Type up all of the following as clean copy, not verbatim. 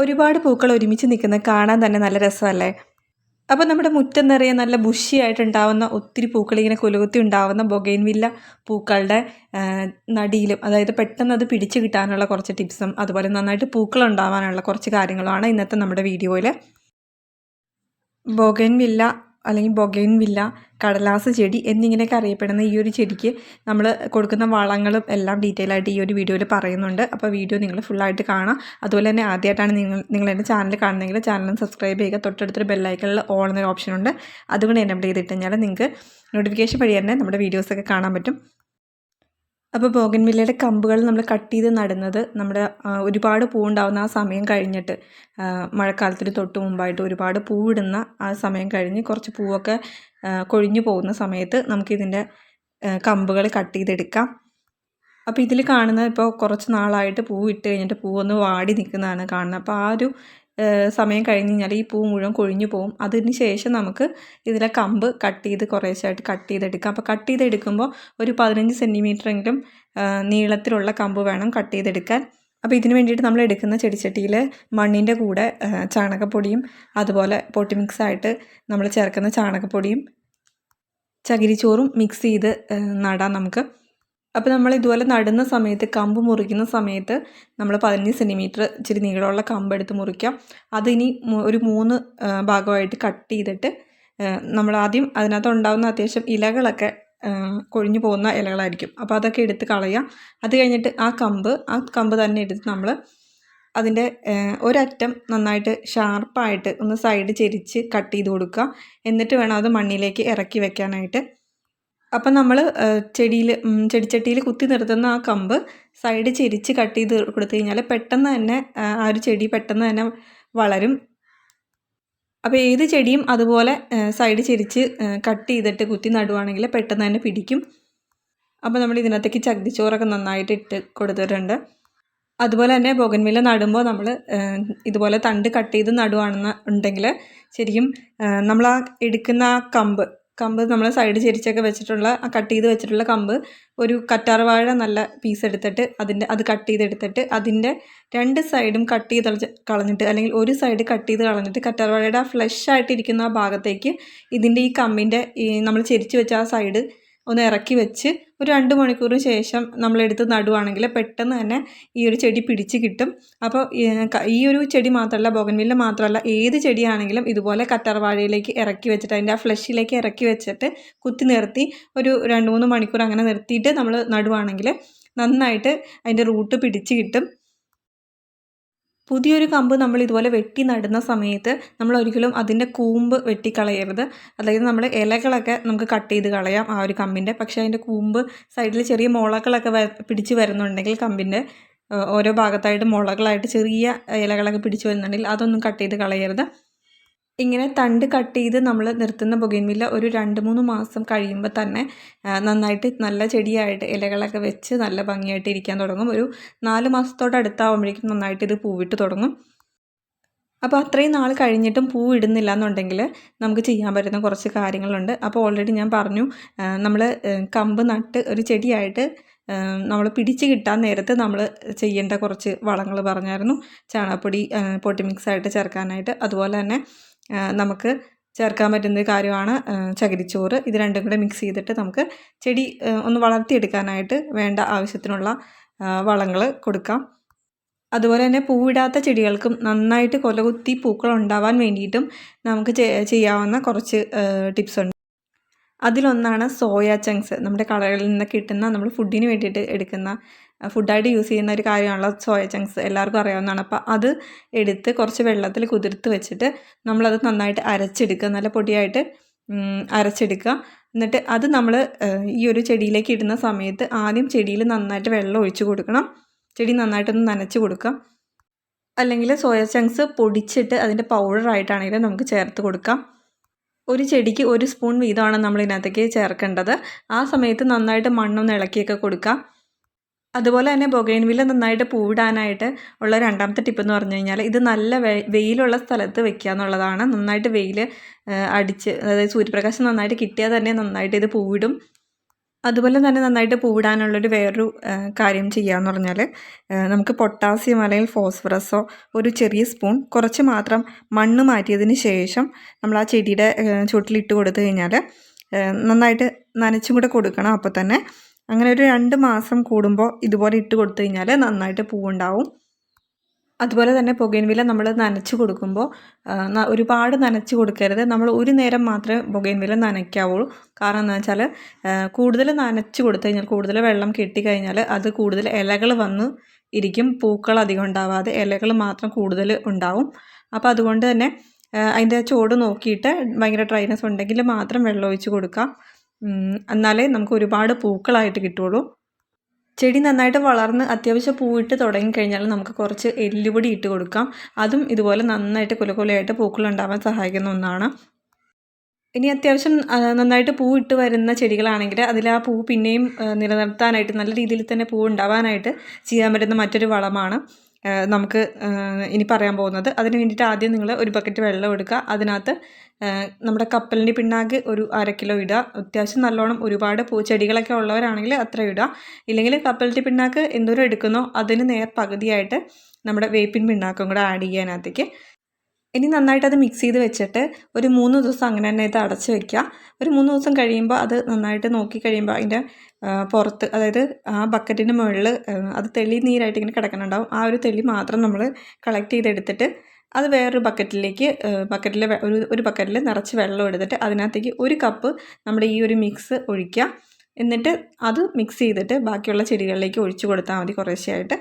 ഒരുപാട് പൂക്കൾ ഒരുമിച്ച് നിൽക്കുന്നത് കാണാൻ തന്നെ നല്ല രസമല്ലേ? അപ്പോൾ നമ്മുടെ മുറ്റം നിറയെ നല്ല ബുഷിയായിട്ടുണ്ടാവുന്ന ഒത്തിരി പൂക്കൾ ഇങ്ങനെ കൊലുകുത്തി ഉണ്ടാവുന്ന ബൊഗെയിൻവില്ല പൂക്കളുടെ നടിയിലും, അതായത് പെട്ടെന്ന് അത് പിടിച്ച് കിട്ടാനുള്ള കുറച്ച് ടിപ്സും അതുപോലെ നന്നായിട്ട് പൂക്കൾ ഉണ്ടാവാനുള്ള കുറച്ച് കാര്യങ്ങളുമാണ് ഇന്നത്തെ നമ്മുടെ വീഡിയോയിൽ. ബൊഗെയിൻവില്ല അല്ലെങ്കിൽ ബൊഗെയിൻവില്ല, കടലാസ് ചെടി എന്നിങ്ങനെയൊക്കെ അറിയപ്പെടുന്ന ഈ ഒരു ചെടിക്ക് നമ്മൾ കൊടുക്കുന്ന വളങ്ങളും എല്ലാം ഡീറ്റെയിൽ ആയിട്ട് ഈ ഒരു വീഡിയോയിൽ പറയുന്നുണ്ട്. അപ്പോൾ വീഡിയോ നിങ്ങൾ ഫുള്ളായിട്ട് കാണാം. അതുപോലെ തന്നെ ആദ്യമായിട്ടാണ് നിങ്ങൾ എൻ്റെ ചാനൽ കാണുന്നതെങ്കിൽ ചാനൽ സബ്സ്ക്രൈബ് ചെയ്യുക. തൊട്ടടുത്തൊരു ബെല്ലൈക്കണിൽ ഓൾ എന്നൊരു ഓപ്ഷൻ ഉണ്ട്, അതുകൊണ്ട് എനേബിൾ ചെയ്തിട്ട് കഴിഞ്ഞാൽ നിങ്ങൾക്ക് നോട്ടിഫിക്കേഷൻ വഴി തന്നെ നമ്മുടെ വീഡിയോസൊക്കെ കാണാൻ പറ്റും. അപ്പോൾ ബോഗൻവില്ലയുടെ കമ്പുകൾ നമ്മൾ കട്ട് ചെയ്ത് നടുന്നത് നമ്മുടെ ഒരുപാട് പൂവുണ്ടാകുന്ന ആ സമയം കഴിഞ്ഞിട്ട്, മഴക്കാലത്തിന് തൊട്ട് മുമ്പായിട്ട് ഒരുപാട് പൂവിടുന്ന ആ സമയം കഴിഞ്ഞ് കുറച്ച് പൂവൊക്കെ കൊഴിഞ്ഞു പോകുന്ന സമയത്ത് നമുക്കിതിൻ്റെ കമ്പുകൾ കട്ട് ചെയ്തെടുക്കാം. അപ്പോൾ ഇതിൽ കാണുന്നത് ഇപ്പോൾ കുറച്ച് നാളായിട്ട് പൂവിട്ട് കഴിഞ്ഞിട്ട് പൂവൊന്ന് വാടി നിൽക്കുന്നതാണ് കാണുന്നത്. അപ്പോൾ ആ ഒരു സമയം കഴിഞ്ഞ് കഴിഞ്ഞാൽ ഈ പൂ മുഴുവൻ കൊഴിഞ്ഞു പോകും. അതിന് ശേഷം നമുക്ക് ഇതിലെ കമ്പ് കട്ട് ചെയ്ത് കുറേശ്ശായിട്ട് കട്ട് ചെയ്തെടുക്കാം. അപ്പോൾ കട്ട് ചെയ്തെടുക്കുമ്പോൾ ഒരു 15 സെൻറ്റിമീറ്ററെങ്കിലും നീളത്തിലുള്ള കമ്പ് വേണം കട്ട് ചെയ്തെടുക്കാൻ. അപ്പോൾ ഇതിന് വേണ്ടിയിട്ട് നമ്മൾ എടുക്കുന്ന ചെടിച്ചട്ടിയിൽ മണ്ണിൻ്റെ കൂടെ ചാണകപ്പൊടിയും അതുപോലെ പൊട്ടി മിക്സായിട്ട് നമ്മൾ ചേർക്കുന്ന ചാണകപ്പൊടിയും ചകിരിച്ചോറും മിക്സ് ചെയ്ത് നടാം നമുക്ക്. അപ്പോൾ നമ്മൾ ഇതുപോലെ നടുന്ന സമയത്ത്, കമ്പ് മുറിക്കുന്ന സമയത്ത് നമ്മൾ 15 സെൻറ്റിമീറ്റർ ഇച്ചിരി നീളമുള്ള കമ്പ് എടുത്ത് മുറിക്കാം. അതിനി ഒരു 3 ഭാഗമായിട്ട് കട്ട് ചെയ്തിട്ട് നമ്മൾ ആദ്യം അതിനകത്ത് ഉണ്ടാകുന്ന അത്യാവശ്യം ഇലകളൊക്കെ കൊഴിഞ്ഞു പോകുന്ന ഇലകളായിരിക്കും. അപ്പോൾ അതൊക്കെ എടുത്ത് കളയാം. അത് കഴിഞ്ഞിട്ട് ആ കമ്പ് തന്നെ എടുത്ത് നമ്മൾ അതിൻ്റെ ഒരറ്റം നന്നായിട്ട് ഷാർപ്പായിട്ട് ഒന്ന് സൈഡ് ചെരിച്ച് കട്ട് ചെയ്ത് കൊടുക്കുക. എന്നിട്ട് വേണം അത് മണ്ണിലേക്ക് ഇറക്കി വെക്കാനായിട്ട്. അപ്പം നമ്മൾ ചെടിച്ചട്ടിയിൽ കുത്തി നിർത്തുന്ന ആ കമ്പ് സൈഡ് ചെരിച്ച് കട്ട് ചെയ്ത് കൊടുത്തു കഴിഞ്ഞാൽ പെട്ടെന്ന് തന്നെ ആ ഒരു ചെടി പെട്ടെന്ന് തന്നെ വളരും. അപ്പോൾ ഏത് ചെടിയും അതുപോലെ സൈഡ് ചെരിച്ച് കട്ട് ചെയ്തിട്ട് കുത്തി നടുവാണെങ്കിൽ പെട്ടെന്ന് തന്നെ പിടിക്കും. അപ്പോൾ നമ്മൾ ഇതിനകത്തേക്ക് ചകിരിച്ചോറൊക്കെ നന്നായിട്ട് ഇട്ട് കൊടുത്തിട്ടുണ്ട്. അതുപോലെ തന്നെ ബൊഗൻവില്ല നടുമ്പോൾ നമ്മൾ ഇതുപോലെ തണ്ട് കട്ട് ചെയ്ത് നടുവാണെന്നുണ്ടെങ്കിൽ ശരിക്കും നമ്മൾ ആ എടുക്കുന്ന ആ കമ്പ് നമ്മൾ സൈഡ് ചെരിച്ചൊക്കെ വെച്ചിട്ടുള്ള കട്ട് ചെയ്ത് വെച്ചിട്ടുള്ള കമ്പ് ഒരു കറ്റാർവാഴ നല്ല പീസ് എടുത്തിട്ട് അത് കട്ട് ചെയ്തെടുത്തിട്ട് അതിൻ്റെ 2 സൈഡും കട്ട് ചെയ്ത് കളഞ്ഞിട്ട്, അല്ലെങ്കിൽ ഒരു സൈഡ് കട്ട് ചെയ്ത് കളഞ്ഞിട്ട് കറ്റാർവാഴയുടെ ആ ഫ്ലഷ് ആയിട്ടിരിക്കുന്ന ആ ഭാഗത്തേക്ക് ഇതിൻ്റെ ഈ കമ്പിൻ്റെ നമ്മൾ ചെരിച്ച് വെച്ച ആ സൈഡ് ഒന്ന് ഇറക്കി വെച്ച് ഒരു 2 മണിക്കൂറിന് ശേഷം നമ്മളെടുത്ത് നടുവാണെങ്കിൽ പെട്ടെന്ന് തന്നെ ഈ ഒരു ചെടി പിടിച്ച് കിട്ടും. അപ്പോൾ ഈ ഒരു ചെടി മാത്രമല്ല, ബോഗൻവില്ല മാത്രമല്ല, ഏത് ചെടിയാണെങ്കിലും ഇതുപോലെ കറ്റാർവാഴയിലേക്ക് ഇറക്കി വെച്ചിട്ട് അതിൻ്റെ ആ ഫ്ലഷിലേക്ക് ഇറക്കി വെച്ചിട്ട് കുത്തി നിർത്തി ഒരു 2-3 മണിക്കൂർ അങ്ങനെ നിർത്തിയിട്ട് നമ്മൾ നടുവാണെങ്കിൽ നന്നായിട്ട് അതിൻ്റെ റൂട്ട് പിടിച്ച് കിട്ടും. പുതിയൊരു കമ്പ് നമ്മൾ ഇതുപോലെ വെട്ടി നടുന്ന സമയത്ത് നമ്മൾ ഒരിക്കലും അതിൻ്റെ കൂമ്പ് വെട്ടിക്കളയരുത്. അതായത് നമ്മൾ ഇലകളൊക്കെ നമുക്ക് കട്ട് ചെയ്ത് കളയാം ആ ഒരു കമ്പിൻ്റെ. പക്ഷേ അതിൻ്റെ കൂമ്പ് സൈഡിൽ ചെറിയ മുളകളൊക്കെ പിടിച്ച് വരുന്നുണ്ടെങ്കിൽ, കമ്പിൻ്റെ ഓരോ ഭാഗത്തായിട്ട് മുളകളായിട്ട് ചെറിയ ഇലകളൊക്കെ പിടിച്ച് വരുന്നുണ്ടെങ്കിൽ അതൊന്നും കട്ട് ചെയ്ത് കളയരുത്. ഇങ്ങനെ തണ്ട് കട്ട് ചെയ്ത് നമ്മൾ നിർത്തുന്ന ബൊഗെയിൻവില്ല ഒരു 2-3 മാസം കഴിയുമ്പോൾ തന്നെ നന്നായിട്ട് നല്ല ചെടിയായിട്ട് ഇലകളൊക്കെ വെച്ച് നല്ല ഭംഗിയായിട്ട് ഇരിക്കാൻ തുടങ്ങും. ഒരു 4 മാസത്തോടടുത്താവുമ്പോഴേക്കും നന്നായിട്ട് ഇത് പൂവിട്ട് തുടങ്ങും. അപ്പോൾ അത്രയും നാൾ കഴിഞ്ഞിട്ടും പൂ ഇടുന്നില്ല എന്നുണ്ടെങ്കിൽ നമുക്ക് ചെയ്യാൻ പറ്റുന്ന കുറച്ച് കാര്യങ്ങളുണ്ട്. അപ്പോൾ ഓൾറെഡി ഞാൻ പറഞ്ഞു, നമ്മൾ കമ്പ് നട്ട് ഒരു ചെടിയായിട്ട് നമ്മൾ പിടിച്ച് കിട്ടാൻ നേരത്ത് നമ്മൾ ചെയ്യേണ്ട കുറച്ച് വളങ്ങൾ പറഞ്ഞായിരുന്നു. ചാണകപ്പൊടി പൊട്ടി മിക്സായിട്ട് ചേർക്കാനായിട്ട്. അതുപോലെ തന്നെ നമുക്ക് ചേർക്കാൻ പറ്റുന്ന കാര്യമാണ് ചകിരിച്ചോറ്. ഇത് രണ്ടും കൂടെ മിക്സ് ചെയ്തിട്ട് നമുക്ക് ചെടി ഒന്ന് വളർത്തിയെടുക്കാനായിട്ട് വേണ്ട ആവശ്യത്തിനുള്ള വളങ്ങൾ കൊടുക്കാം. അതുപോലെ തന്നെ പൂവിടാത്ത ചെടികൾക്കും നന്നായിട്ട് കൊലകുത്തി പൂക്കൾ ഉണ്ടാവാൻ വേണ്ടിയിട്ടും നമുക്ക് ചെയ്യാവുന്ന കുറച്ച് ടിപ്സ് ഉണ്ട്. അതിലൊന്നാണ് സോയ ചങ്ക്സ്. നമ്മുടെ കടകളിൽ നിന്ന് കിട്ടുന്ന, നമ്മൾ ഫുഡിന് വേണ്ടിയിട്ട് എടുക്കുന്ന, ഫുഡായിട്ട് യൂസ് ചെയ്യുന്ന ഒരു കാര്യമാണല്ലോ സോയ ചങ്ക്സ്, എല്ലാവർക്കും അറിയാവുന്നതാണ്. അപ്പോൾ അത് എടുത്ത് കുറച്ച് വെള്ളത്തിൽ കുതിർത്ത് വെച്ചിട്ട് നമ്മളത് നന്നായിട്ട് അരച്ചെടുക്കുക, നല്ല പൊടിയായിട്ട് അരച്ചെടുക്കുക. എന്നിട്ട് അത് നമ്മൾ ഈ ഒരു ചെടിയിലേക്ക് ഇടുന്ന സമയത്ത് ആദ്യം ചെടിയിൽ നന്നായിട്ട് വെള്ളം ഒഴിച്ച് കൊടുക്കണം. ചെടി നന്നായിട്ടൊന്ന് നനച്ച് കൊടുക്കാം. അല്ലെങ്കിൽ സോയ ചങ്ക്സ് പൊടിച്ചിട്ട് അതിൻ്റെ പൗഡറായിട്ടാണെങ്കിലും നമുക്ക് ചേർത്ത് കൊടുക്കാം. ഒരു ചെടിക്ക് 1 സ്പൂൺ വീതമാണ് നമ്മൾ ഇതിനകത്തേക്ക് ചേർക്കേണ്ടത്. ആ സമയത്ത് നന്നായിട്ട് മണ്ണൊന്ന് ഇളക്കിയൊക്കെ കൊടുക്കാം. അതുപോലെ തന്നെ ബൊഗെയിൻവില്ല നന്നായിട്ട് പൂവിടാനായിട്ട് ഉള്ള രണ്ടാമത്തെ ടിപ്പ് എന്ന് പറഞ്ഞു കഴിഞ്ഞാൽ, ഇത് നല്ല വെയിലുള്ള സ്ഥലത്ത് വെക്കുക എന്നുള്ളതാണ്. നന്നായിട്ട് വെയിൽ അടിച്ച്, അതായത് സൂര്യപ്രകാശം നന്നായിട്ട് കിട്ടിയാൽ തന്നെ നന്നായിട്ട് ഇത് പൂവിടും. അതുപോലെ തന്നെ നന്നായിട്ട് പൂവിടാനുള്ളൊരു വേറൊരു കാര്യം ചെയ്യാന്ന് പറഞ്ഞാൽ നമുക്ക് പൊട്ടാസ്യം അല്ലെങ്കിൽ ഫോസ്ഫറസോ ഒരു ചെറിയ സ്പൂൺ കുറച്ച് മാത്രം മണ്ണ് മാറ്റിയതിന് ശേഷം നമ്മൾ ആ ചെടിയുടെ ചുവട്ടിലിട്ട് കൊടുത്തു കഴിഞ്ഞാൽ നന്നായിട്ട് നനച്ചും കൂടെ കൊടുക്കണം. അപ്പോൾ തന്നെ അങ്ങനെ ഒരു 2 മാസം കൂടുമ്പോൾ ഇതുപോലെ ഇട്ട് കൊടുത്തു കഴിഞ്ഞാൽ നന്നായിട്ട് പൂവുണ്ടാവും. അതുപോലെ തന്നെ ബൊഗെയിൻവില്ല നമ്മൾ നനച്ച് കൊടുക്കുമ്പോൾ ഒരുപാട് നനച്ച് കൊടുക്കരുത്. നമ്മൾ ഒരു നേരം മാത്രമേ ബൊഗെയിൻവില്ല നനയ്ക്കാവുള്ളൂ. കാരണം എന്താ വെച്ചാൽ കൂടുതൽ നനച്ച് കൊടുത്തു കഴിഞ്ഞാൽ കൂടുതൽ വെള്ളം കെട്ടിക്കഴിഞ്ഞാൽ അത് കൂടുതൽ ഇലകൾ വന്ന് ഇരിക്കും. പൂക്കൾ അധികം ഉണ്ടാവാതെ ഇലകൾ മാത്രം കൂടുതൽ ഉണ്ടാവും. അപ്പോൾ അതുകൊണ്ട് തന്നെ അതിൻ്റെ ചുവട് നോക്കിയിട്ട് ഭയങ്കര ഡ്രൈനെസ് ഉണ്ടെങ്കിൽ മാത്രം വെള്ളം ഒഴിച്ച് കൊടുക്കാം. എന്നാലേ നമുക്ക് ഒരുപാട് പൂക്കളായിട്ട് കിട്ടുള്ളൂ. ചെടി നന്നായിട്ട് വളർന്ന് അത്യാവശ്യം പൂവിട്ട് തുടങ്ങിക്കഴിഞ്ഞാൽ നമുക്ക് കുറച്ച് എല്ലുപൊടി ഇട്ട് കൊടുക്കാം. അതും ഇതുപോലെ നന്നായിട്ട് കുലകുലയായിട്ട് പൂക്കളുണ്ടാവാൻ സഹായിക്കുന്ന ഒന്നാണ്. ഇനി അത്യാവശ്യം നന്നായിട്ട് പൂവിട്ട് വരുന്ന ചെടികളാണെങ്കിൽ അതിൽ ആ പൂ പിന്നെയും നിലനിർത്താനായിട്ട് നല്ല രീതിയിൽ തന്നെ പൂ ഉണ്ടാവാനായിട്ട് ചെയ്യാൻ പറ്റുന്ന മറ്റൊരു വളമാണ് നമുക്ക് ഇനി പറയാൻ പോകുന്നത്. അതിന് വേണ്ടിയിട്ട് ആദ്യം നിങ്ങൾ ഒരു ബക്കറ്റ് വെള്ളം എടുക്കുക. അതിനകത്ത് നമ്മുടെ കപ്പലിൻ്റെ പിണ്ണാക്ക് ഒരു 1/2 കിലോ ഇടുക. അത്യാവശ്യം നല്ലോണം ഒരുപാട് ചെടികളൊക്കെ ഉള്ളവരാണെങ്കിൽ അത്ര ഇടുക. ഇല്ലെങ്കിൽ കപ്പലിൻ്റെ പിണ്ണാക്ക് എന്തോരം എടുക്കുന്നോ അതിന് നേർ പകുതിയായിട്ട് നമ്മുടെ വേപ്പിൻ പിണ്ണാക്കും കൂടെ ആഡ് ചെയ്യാനകത്തേക്ക്. ഇനി നന്നായിട്ട് അത് മിക്സ് ചെയ്ത് വെച്ചിട്ട് ഒരു 3 ദിവസം അങ്ങനെ തന്നെ ഇത് അടച്ച് വെക്കുക. ഒരു 3 ദിവസം കഴിയുമ്പോൾ അത് നന്നായിട്ട് നോക്കി കഴിയുമ്പോൾ അതിൻ്റെ പുറത്ത്, അതായത് ആ ബക്കറ്റിൻ്റെ മുകളിൽ അത് തെളി നീരായിട്ട് ഇങ്ങനെ കിടക്കുന്നുണ്ടാവും. ആ ഒരു തെളി മാത്രം നമ്മൾ കളക്ട് ചെയ്തെടുത്തിട്ട് അത് വേറൊരു ബക്കറ്റിലേക്ക് ഒരു ബക്കറ്റിൽ നിറച്ച് വെള്ളം എടുത്തിട്ട് അതിനകത്തേക്ക് 1 കപ്പ് നമ്മുടെ ഈ ഒരു മിക്സ് ഒഴിക്കുക. എന്നിട്ട് അത് മിക്സ് ചെയ്തിട്ട് ബാക്കിയുള്ള ചെടികളിലേക്ക് ഒഴിച്ചു കൊടുത്താൽ മതി കുറേശ്ശെയായിട്ട്.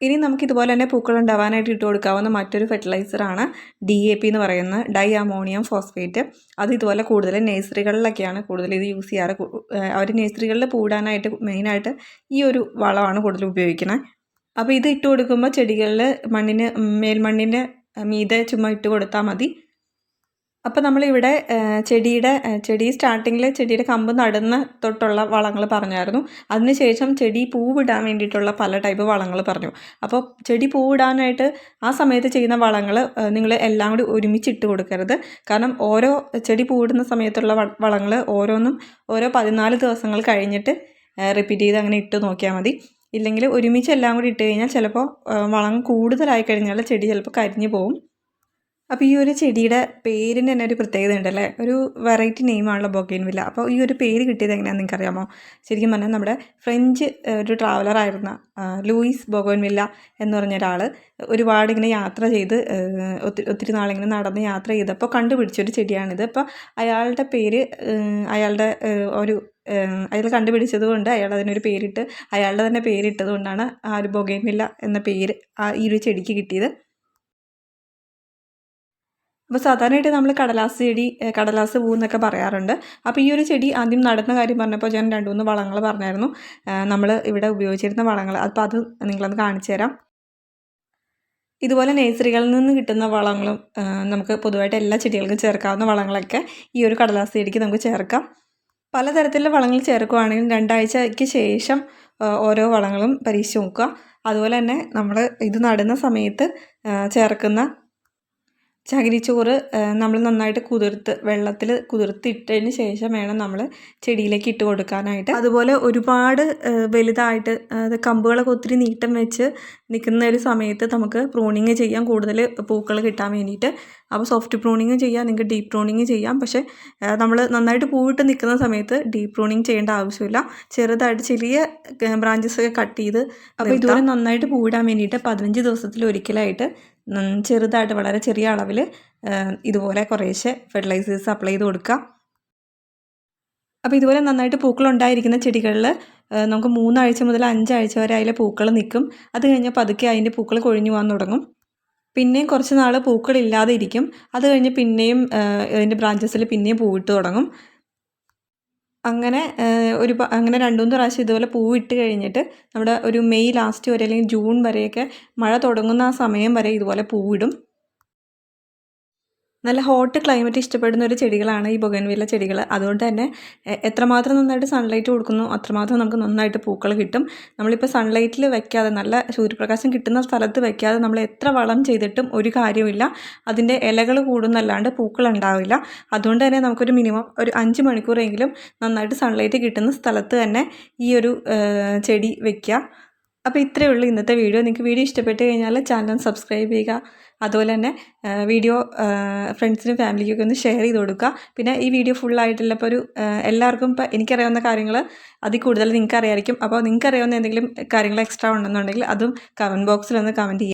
ഇനി നമുക്കിതുപോലെ തന്നെ പൂക്കളുണ്ടാവാനായിട്ട് ഇട്ട് കൊടുക്കാവുന്ന മറ്റൊരു ഫെർട്ടിലൈസറാണ് DAP എന്ന് പറയുന്ന ഡൈ അമോണിയം ഫോസ്ഫേറ്റ്. അത് ഇതുപോലെ കൂടുതൽ നേഴ്സറികളിലൊക്കെയാണ് കൂടുതൽ ഇത് യൂസ് ചെയ്യാറ്. അവർ നേഴ്സറികളിൽ പൂടാനായിട്ട് മെയിനായിട്ട് ഈ ഒരു വളമാണ് കൂടുതൽ ഉപയോഗിക്കുന്നത്. അപ്പോൾ ഇത് ഇട്ട് കൊടുക്കുമ്പോൾ ചെടികളിൽ മേൽമണ്ണിൻ്റെ മീതെ ചുമ്മാ ഇട്ട് കൊടുത്താൽ മതി. അപ്പോൾ നമ്മളിവിടെ ചെടി സ്റ്റാർട്ടിങ്ങിൽ ചെടിയുടെ കമ്പ് നടുന്ന തൊട്ടുള്ള വളങ്ങൾ പറഞ്ഞായിരുന്നു. അതിനുശേഷം ചെടി പൂവിടാൻ വേണ്ടിയിട്ടുള്ള പല ടൈപ്പ് വളങ്ങൾ പറഞ്ഞു. അപ്പോൾ ചെടി പൂവിടാനായിട്ട് ആ സമയത്ത് ചെയ്യുന്ന വളങ്ങൾ നിങ്ങൾ എല്ലാം കൂടി ഒരുമിച്ചിട്ട് കൊടുക്കരുത്. കാരണം ഓരോ ചെടി പൂവിടുന്ന സമയത്തുള്ള വളങ്ങൾ ഓരോന്നും ഓരോ 14 ദിവസങ്ങൾ കഴിഞ്ഞിട്ട് റിപ്പീറ്റ് ചെയ്ത് അങ്ങനെ ഇട്ട് നോക്കിയാൽ മതി. ഇല്ലെങ്കിൽ ഒരുമിച്ച് എല്ലാം കൂടി ഇട്ട് കഴിഞ്ഞാൽ ചിലപ്പോൾ വളം കൂടുതലായി കഴിഞ്ഞാൽ ചെടി ചിലപ്പോൾ കരിഞ്ഞു പോകും. അപ്പോൾ ഈ ഒരു ചെടിയുടെ പേരിന് തന്നെ ഒരു പ്രത്യേകത ഉണ്ടല്ലേ, ഒരു വെറൈറ്റി നെയിമാണല്ലോ ബൊഗെയിൻവില്ല. അപ്പോൾ ഈ ഒരു പേര് കിട്ടിയത് എങ്ങനെയാണെന്ന് നിങ്ങൾക്കറിയാമോ? ശരിക്കും പറഞ്ഞാൽ നമ്മുടെ ഫ്രഞ്ച് ഒരു ട്രാവലറായിരുന്ന ലൂയിസ് ബൊഗെയിൻവില്ല എന്ന് പറഞ്ഞ ഒരാൾ ഒരുപാട് ഇങ്ങനെ യാത്ര ചെയ്ത് ഒത്തിരി നാളിങ്ങനെ നടന്ന് യാത്ര ചെയ്തപ്പോൾ കണ്ടുപിടിച്ചൊരു ചെടിയാണിത്. അപ്പോൾ അയാളുടെ പേര് അയാൾ കണ്ടുപിടിച്ചത് കൊണ്ട് അയാൾ അതിനൊരു പേരിട്ട് അയാളുടെ തന്നെ പേരിട്ടത് കൊണ്ടാണ് ആ ഒരു ബൊഗെയിൻവില്ല എന്ന പേര് ഈ ഒരു ചെടിക്ക് കിട്ടിയത്. അപ്പോൾ സാധാരണയായിട്ട് നമ്മൾ കടലാസ് പൂ എന്നൊക്കെ പറയാറുണ്ട്. അപ്പോൾ ഈ ഒരു ചെടി ആദ്യം നടുന്ന കാര്യം പറഞ്ഞപ്പോൾ ഞാൻ 2-3 വളങ്ങൾ പറഞ്ഞായിരുന്നു. നമ്മൾ ഇവിടെ ഉപയോഗിച്ചിരുന്ന വളങ്ങൾ. അപ്പോൾ അത് നിങ്ങളൊന്ന് കാണിച്ചു തരാം. ഇതുപോലെ നേഴ്സറികളിൽ നിന്ന് കിട്ടുന്ന വളങ്ങളും നമുക്ക് പൊതുവായിട്ട് എല്ലാ ചെടികൾക്കും ചേർക്കാവുന്ന വളങ്ങളൊക്കെ ഈ ഒരു കടലാസ് ചെടിക്ക് നമുക്ക് ചേർക്കാം. പലതരത്തിലുള്ള വളങ്ങൾ ചേർക്കുകയാണെങ്കിൽ 2 ആഴ്ചയ്ക്ക് ശേഷം ഓരോ വളങ്ങളും പരീക്ഷിച്ച് നോക്കുക. അതുപോലെ തന്നെ നമ്മൾ ഇത് നടുന്ന സമയത്ത് ചേർക്കുന്ന ചകിരിച്ചോറ് നമ്മൾ നന്നായിട്ട് വെള്ളത്തിൽ കുതിർത്തിട്ടതിന് ശേഷം വേണം നമ്മൾ ചെടിയിലേക്ക് ഇട്ട് കൊടുക്കാനായിട്ട്. അതുപോലെ ഒരുപാട് വലുതായിട്ട് കമ്പുകളൊക്കെ ഒത്തിരി നീട്ടം വെച്ച് നിൽക്കുന്ന ഒരു സമയത്ത് നമുക്ക് പ്രൂണിങ് ചെയ്യാം, കൂടുതൽ പൂക്കൾ കിട്ടാൻ വേണ്ടിയിട്ട്. അപ്പോൾ സോഫ്റ്റ് പ്രൂണിങ് ചെയ്യാം, നിങ്ങൾക്ക് ഡീപ്പ് പ്രൂണിങ് ചെയ്യാം. പക്ഷേ നമ്മൾ നന്നായിട്ട് പൂവിട്ട് നിൽക്കുന്ന സമയത്ത് ഡീപ്പ് പ്രൂണിങ് ചെയ്യേണ്ട ആവശ്യമില്ല. ചെറുതായിട്ട് ചെറിയ ബ്രാഞ്ചസൊക്കെ കട്ട് ചെയ്ത് അപ്പോൾ ഇതുപോലെ നന്നായിട്ട് പൂവിടാൻ വേണ്ടിയിട്ട് 15 ദിവസത്തിൽ ഒരിക്കലായിട്ട് ചെറുതായിട്ട് വളരെ ചെറിയ അളവിൽ ഇതുപോലെ കുറേശ്ശെ ഫെർട്ടിലൈസേഴ്സ് അപ്ലൈ ചെയ്ത് കൊടുക്കുക. അപ്പോൾ ഇതുപോലെ നന്നായിട്ട് പൂക്കളുണ്ടായിരിക്കുന്ന ചെടികളിൽ നമുക്ക് 3 ആഴ്ച മുതൽ 5 ആഴ്ച വരെ അതിലെ പൂക്കൾ നിൽക്കും. അത് കഴിഞ്ഞാൽ പതുക്കെ അതിൻ്റെ പൂക്കൾ കൊഴിഞ്ഞു പോകാൻ തുടങ്ങും. പിന്നെയും കുറച്ച് നാൾ പൂക്കളില്ലാതെ ഇരിക്കും. അത് കഴിഞ്ഞ് പിന്നെയും അതിൻ്റെ ബ്രാഞ്ചസിൽ പിന്നെയും പൂവിട്ട് തുടങ്ങും. അങ്ങനെ അങ്ങനെ 2-3 പ്രാവശ്യം ഇതുപോലെ പൂവിട്ട് കഴിഞ്ഞിട്ട് നമ്മുടെ ഒരു മെയ് ലാസ്റ്റ് വരെ അല്ലെങ്കിൽ ജൂൺ വരെയൊക്കെ മഴ തുടങ്ങുന്ന ആ സമയം വരെ ഇതുപോലെ പൂവിടും. നല്ല ഹോട്ട് ക്ലൈമറ്റ് ഇഷ്ടപ്പെടുന്ന ഒരു ചെടികളാണ് ഈ ബൊഗൻവില്ല ചെടികൾ. അതുകൊണ്ട് തന്നെ എത്രമാത്രം നന്നായിട്ട് സൺലൈറ്റ് കൊടുക്കുന്നു അത്രമാത്രം നമുക്ക് നന്നായിട്ട് പൂക്കൾ കിട്ടും. നമ്മളിപ്പോൾ സൺലൈറ്റിൽ വെക്കാതെ, നല്ല സൂര്യപ്രകാശം കിട്ടുന്ന സ്ഥലത്ത് വെക്കാതെ നമ്മൾ എത്ര വളം ചെയ്തിട്ടും ഒരു കാര്യമില്ല. അതിൻ്റെ ഇലകൾ കൂടുന്നല്ലാണ്ട് പൂക്കൾ ഉണ്ടാവില്ല. അതുകൊണ്ട് തന്നെ നമുക്കൊരു മിനിമം ഒരു 5 മണിക്കൂറെങ്കിലും നന്നായിട്ട് സൺലൈറ്റ് കിട്ടുന്ന സ്ഥലത്ത് തന്നെ ഈ ഒരു ചെടി വെക്കുക. അപ്പോൾ ഇത്രയേ ഉള്ളൂ ഇന്നത്തെ വീഡിയോ. നിങ്ങൾക്ക് വീഡിയോ ഇഷ്ടപ്പെട്ട് കഴിഞ്ഞാൽ ചാനൽ സബ്സ്ക്രൈബ് ചെയ്യുക. അതുപോലെ തന്നെ വീഡിയോ ഫ്രണ്ട്സിനും ഫാമിലിക്കൊക്കെ ഒന്ന് ഷെയർ ചെയ്ത് കൊടുക്കുക. പിന്നെ ഈ വീഡിയോ ഫുള്ളായിട്ടില്ല, ഇപ്പോൾ ഒരു എല്ലാവർക്കും ഇപ്പോൾ എനിക്കറിയാവുന്ന കാര്യങ്ങൾ അതിൽ കൂടുതൽ നിങ്ങൾക്ക് അറിയാമായിരിക്കും. അപ്പോൾ നിങ്ങൾക്ക് അറിയാവുന്ന എന്തെങ്കിലും കാര്യങ്ങൾ എക്സ്ട്രാ ഉണ്ടെന്നുണ്ടെങ്കിൽ അതും കമൻറ്റ് ബോക്സിലൊന്ന് കമൻറ്റ് ചെയ്യുക.